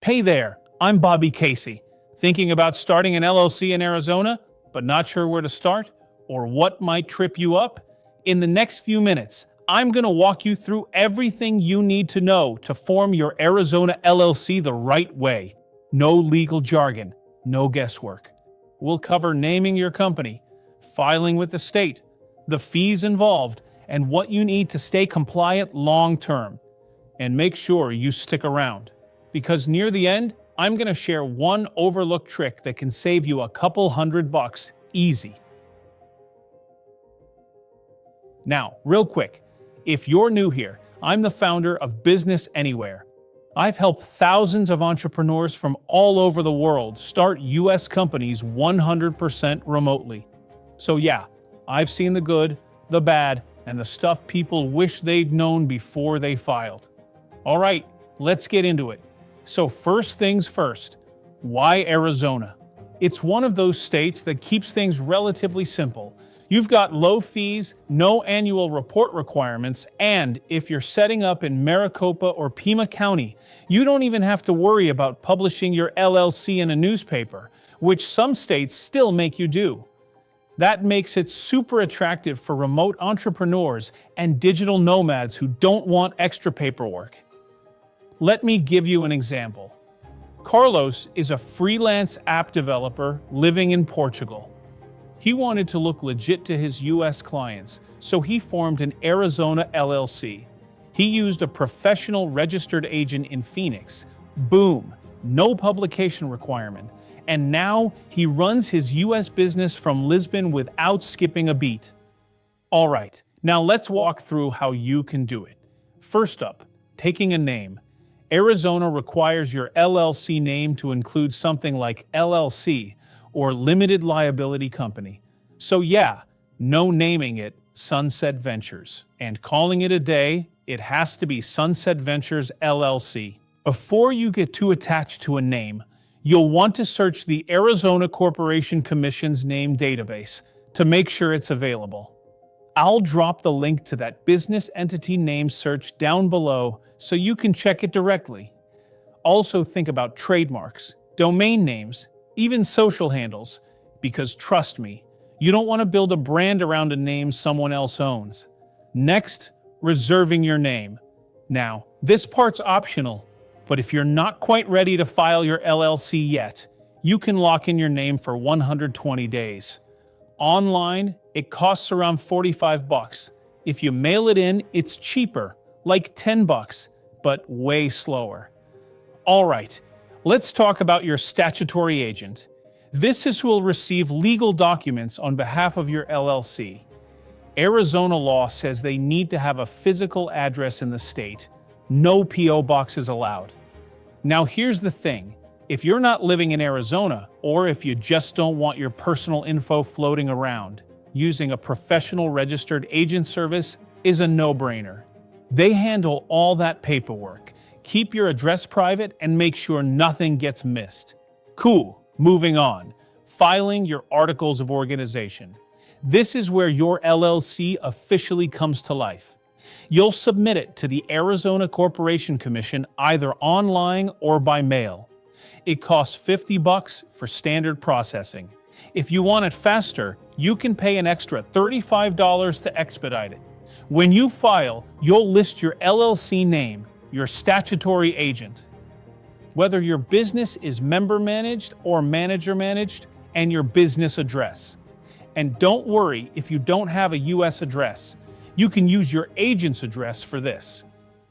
Hey there, I'm Bobby Casey. Thinking about starting an LLC in Arizona, but not sure where to start or what might trip you up? In the next few minutes, I'm going to walk you through everything you need to know to form your Arizona LLC the right way. No legal jargon, no guesswork. We'll cover naming your company, filing with the state, the fees involved, and what you need to stay compliant long term. And make sure you stick around, because near the end, I'm going to share one overlooked trick that can save you a couple $100 easy. Now, real quick, if you're new here, I'm the founder of BusinessAnywhere. I've helped thousands of entrepreneurs from all over the world start US companies 100% remotely. So yeah, I've seen the good, the bad, and the stuff people wish they'd known before they filed. All right, let's get into it. So first things first, why Arizona? It's one of those states that keeps things relatively simple. You've got low fees, no annual report requirements, and if you're setting up in Maricopa or Pima County, you don't even have to worry about publishing your LLC in a newspaper, which some states still make you do. That makes it super attractive for remote entrepreneurs and digital nomads who don't want extra paperwork. Let me give you an example. Carlos is a freelance app developer living in Portugal. He wanted to look legit to his US clients, so he formed an Arizona LLC. He used a professional registered agent in Phoenix. Boom, no publication requirement. And now he runs his US business from Lisbon without skipping a beat. All right, now let's walk through how you can do it. First up, taking a name. Arizona requires your LLC name to include something like LLC or limited liability company. So yeah, no naming it Sunset Ventures. And calling it a day, it has to be Sunset Ventures LLC. Before you get too attached to a name, you'll want to search the Arizona Corporation Commission's name database to make sure it's available. I'll drop the link to that business entity name search down below so you can check it directly. Also think about trademarks, domain names, even social handles, because trust me, you don't want to build a brand around a name someone else owns. Next, reserving your name. Now, this part's optional, but if you're not quite ready to file your LLC yet, you can lock in your name for 120 days. Online, it costs around $45. If you mail it in, it's cheaper, like $10, but way slower. All right, let's talk about your statutory agent. This is who will receive legal documents on behalf of your LLC. Arizona law says they need to have a physical address in the state. No PO boxes allowed. Now here's the thing. If you're not living in Arizona, or if you just don't want your personal info floating around, using a professional registered agent service is a no-brainer. They handle all that paperwork, keep your address private, and make sure nothing gets missed. Cool, moving on. Filing your articles of organization. This is where your LLC officially comes to life. You'll submit it to the Arizona Corporation Commission either online or by mail. It costs $50 for standard processing. If you want it faster, you can pay an extra $35 to expedite it. When you file, you'll list your LLC name, your statutory agent, whether your business is member managed or manager managed, and your business address. And don't worry if you don't have a US address. You can use your agent's address for this.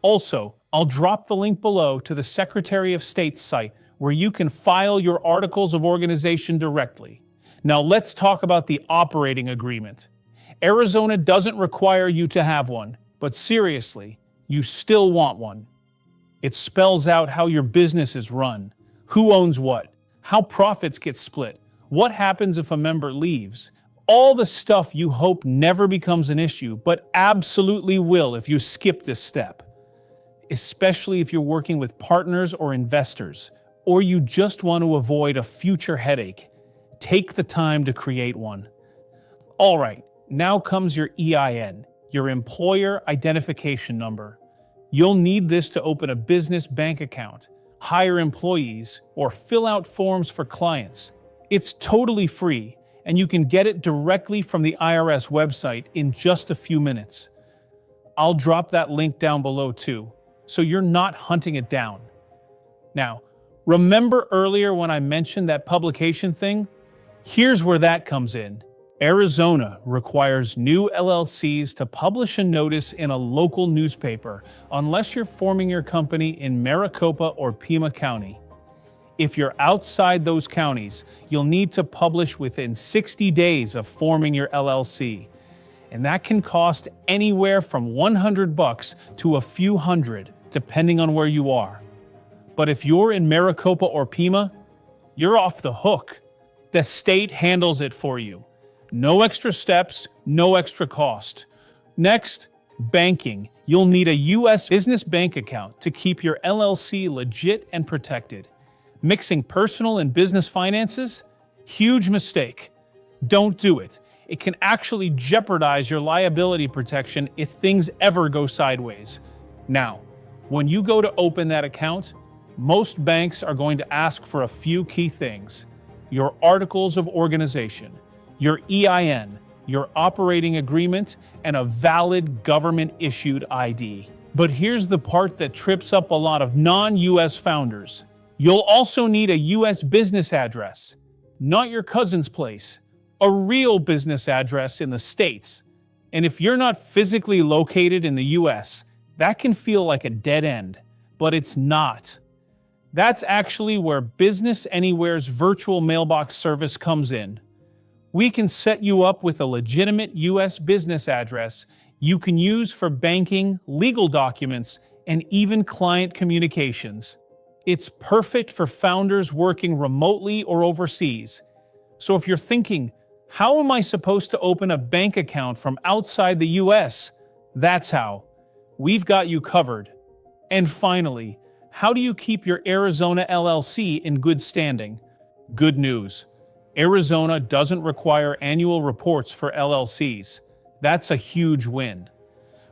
Also, I'll drop the link below to the Secretary of State's site where you can file your articles of organization directly. Now let's talk about the operating agreement. Arizona doesn't require you to have one, but seriously, you still want one. It spells out how your business is run, who owns what, how profits get split, what happens if a member leaves, all the stuff you hope never becomes an issue, but absolutely will if you skip this step. Especially if you're working with partners or investors, or you just want to avoid a future headache. Take the time to create one. All right, now comes your EIN, your employer identification number. You'll need this to open a business bank account, hire employees, or fill out forms for clients. It's totally free, and you can get it directly from the IRS website in just a few minutes. I'll drop that link down below too, so you're not hunting it down. Now, remember earlier when I mentioned that publication thing? Here's where that comes in. Arizona requires new LLCs to publish a notice in a local newspaper unless you're forming your company in Maricopa or Pima County. If you're outside those counties, you'll need to publish within 60 days of forming your LLC, and that can cost anywhere from $100 to a few hundred, depending on where you are. But if you're in Maricopa or Pima, you're off the hook. The state handles it for you. No extra steps, no extra cost. Next, banking. You'll need a U.S. business bank account to keep your LLC legit and protected. Mixing personal and business finances? Huge mistake. Don't do it. It can actually jeopardize your liability protection if things ever go sideways. Now, when you go to open that account, most banks are going to ask for a few key things: your articles of organization, your EIN, your operating agreement, and a valid government-issued ID. But here's the part that trips up a lot of non-US founders. You'll also need a US business address, not your cousin's place, a real business address in the States. And if you're not physically located in the US, that can feel like a dead end, but it's not. That's actually where BusinessAnywhere's virtual mailbox service comes in. We can set you up with a legitimate US business address you can use for banking, legal documents, and even client communications. It's perfect for founders working remotely or overseas. So if you're thinking, how am I supposed to open a bank account from outside the US? That's how. We've got you covered. And finally, how do you keep your Arizona LLC in good standing? Good news. Arizona doesn't require annual reports for LLCs. That's a huge win.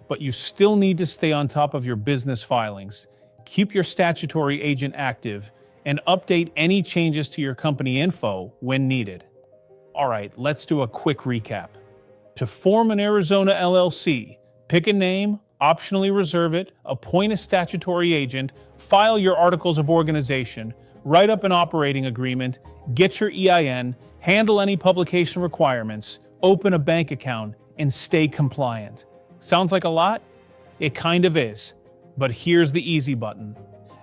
But you still need to stay on top of your business filings, keep your statutory agent active, and update any changes to your company info when needed. All right, let's do a quick recap. To form an Arizona LLC, pick a name, optionally reserve it, appoint a statutory agent, file your articles of organization, write up an operating agreement, get your EIN, handle any publication requirements, open a bank account, and stay compliant. Sounds like a lot? It kind of is. But here's the easy button.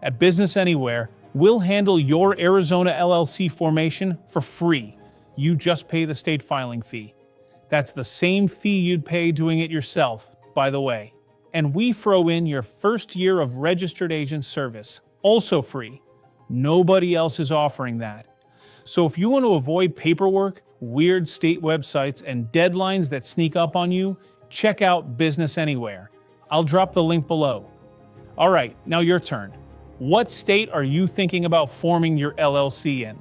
At BusinessAnywhere, we'll handle your Arizona LLC formation for free. You just pay the state filing fee. That's the same fee you'd pay doing it yourself, by the way. And we throw in your first year of registered agent service, also free. Nobody else is offering that. So if you want to avoid paperwork, weird state websites, and deadlines that sneak up on you, check out BusinessAnywhere. I'll drop the link below. All right, now your turn. What state are you thinking about forming your LLC in?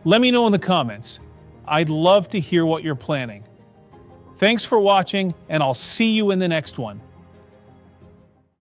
Let me know in the comments. I'd love to hear what you're planning. Thanks for watching, and I'll see you in the next one.